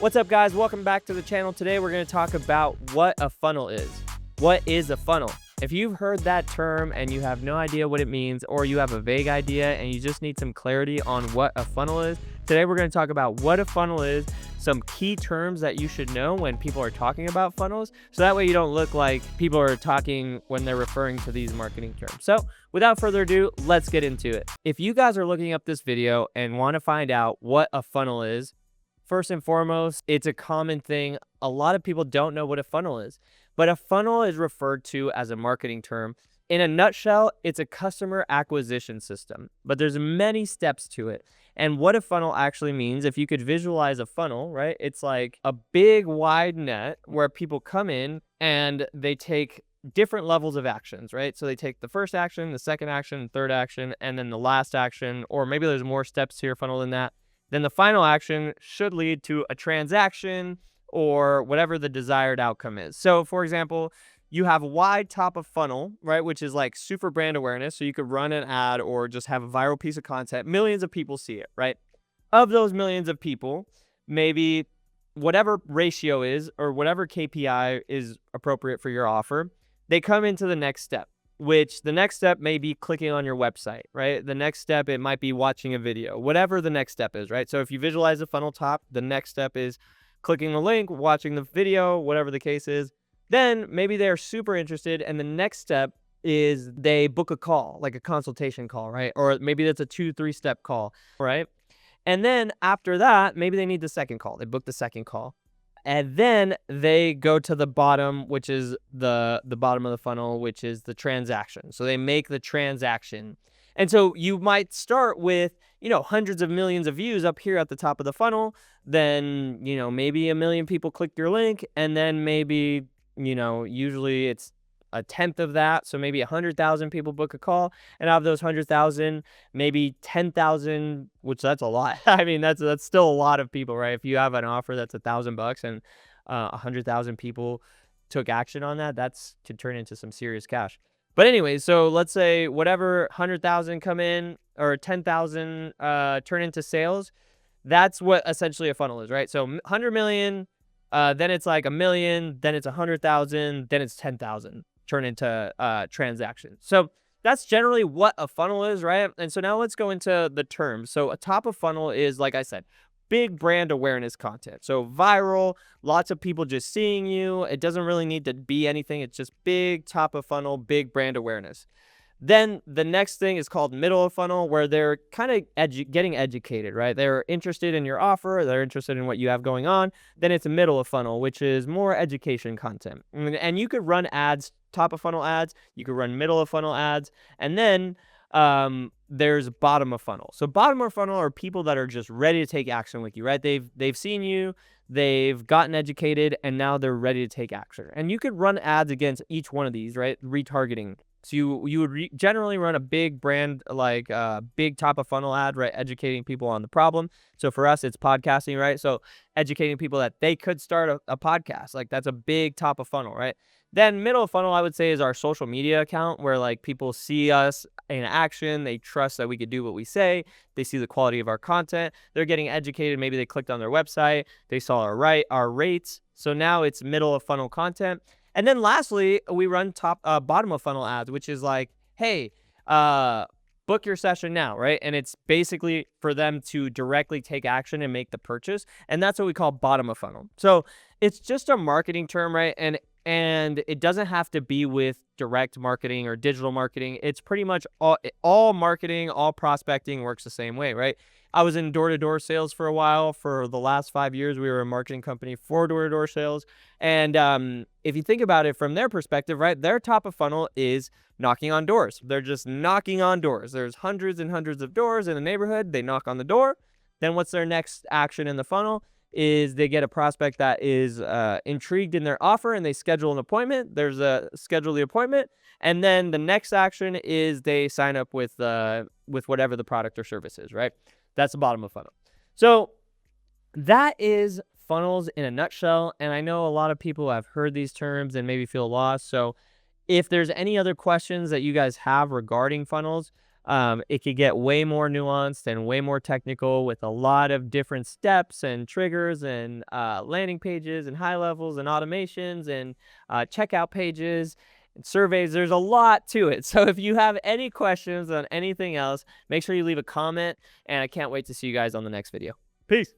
What's up, guys? Welcome back to the channel. Today we're going to talk about what a funnel is. What is a funnel? If you've heard that term and you have no idea what it means, or you have a vague idea and you just need some clarity on what a funnel is, today we're going to talk about what a funnel is, some key terms that you should know when people are talking about funnels, so that way you don't look like people are talking when they're referring to these marketing terms. So without further ado, let's get into it. If you guys are looking up this video and want to find out what a funnel is, first and foremost, it's a common thing. A lot of people don't know what a funnel is, but a funnel is referred to as a marketing term. In a nutshell, it's a customer acquisition system, but there's many steps to it. And what a funnel actually means, if you could visualize a funnel, right? It's like a big wide net where people come in and they take different levels of actions, right? So they take the first action, the second action, third action, and then the last action, or maybe there's more steps to your funnel than that. Then the final action should lead to a transaction or whatever the desired outcome is. So for example, you have a wide top of funnel, right, which is like super brand awareness. So you could run an ad or just have a viral piece of content. Millions of people see it, right? Of those millions of people, maybe whatever ratio is or whatever KPI is appropriate for your offer, they come into the next step, which the next step may be clicking on your website, right? The next step, it might be watching a video, whatever the next step is, right? So if you visualize the funnel top, the next step is clicking the link, watching the video, whatever the case is. Then maybe they're super interested, and the next step is they book a call, like a consultation call, right? Or maybe that's a 2-3 step call, right? And then after that, maybe they need the second call. They book the second call. And then they go to the bottom, which is the bottom of the funnel, which is the transaction. So they make the transaction. And so you might start with, hundreds of millions of views up here at the top of the funnel. Then, maybe 1 million people click your link. And then maybe, usually it's a tenth of that. So maybe 100,000 people book a call. And out of those 100,000, maybe 10,000, which that's a lot. I mean, that's still a lot of people, right? If you have an offer that's $1,000 and 100,000 people took action on that, that's could turn into some serious cash. But anyway, so let's say whatever 100,000 come in or 10,000 turn into sales. That's what essentially a funnel is, right? So 100 million, then it's like 1 million, then it's 100,000, then it's 10,000 turn into transactions. So that's generally what a funnel is, right? And so now let's go into the terms. So a top of funnel is, like I said, big brand awareness content. So viral, lots of people just seeing you. It doesn't really need to be anything. It's just big top of funnel, big brand awareness. Then the next thing is called middle of funnel, where they're kind of getting educated, right? They're interested in your offer. They're interested in what you have going on. Then it's a middle of funnel, which is more education content. And you could run ads, top of funnel ads. You could run middle of funnel ads. And then there's bottom of funnel. So bottom of funnel are people that are just ready to take action with you, right? They've seen you, they've gotten educated, and now they're ready to take action. And you could run ads against each one of these, right? Retargeting. So you would generally run a big brand, like big top of funnel ad, right? Educating people on the problem. So for us, it's podcasting, right? So educating people that they could start a podcast, like that's a big top of funnel, right? Then middle of funnel, I would say, is our social media account, where like people see us in action. They trust that we could do what we say. They see the quality of our content. They're getting educated. Maybe they clicked on their website. They saw our rates. So now it's middle of funnel content. And then lastly, we run bottom of funnel ads, which is like, hey, book your session now, right? And it's basically for them to directly take action and make the purchase. And that's what we call bottom of funnel. So it's just a marketing term, right? And it doesn't have to be with direct marketing or digital marketing. It's pretty much all marketing, all prospecting works the same way, right? I was in door-to-door sales for a while. For the last 5 years, we were a marketing company for door-to-door sales. And if you think about it from their perspective, right, their top of funnel is knocking on doors. They're just knocking on doors. There's hundreds and hundreds of doors in the neighborhood. They knock on the door. Then what's their next action in the funnel? Is they get a prospect that is intrigued in their offer, and they schedule an appointment. There's a schedule the appointment, and then the next action is they sign up with whatever the product or service is, right? That's the bottom of funnel. So that is funnels in a nutshell. And I know a lot of people have heard these terms and maybe feel lost. So if there's any other questions that you guys have regarding funnels, It could get way more nuanced and way more technical with a lot of different steps and triggers and landing pages and high levels and automations and checkout pages and surveys. There's a lot to it. So if you have any questions on anything else, make sure you leave a comment, and I can't wait to see you guys on the next video. Peace.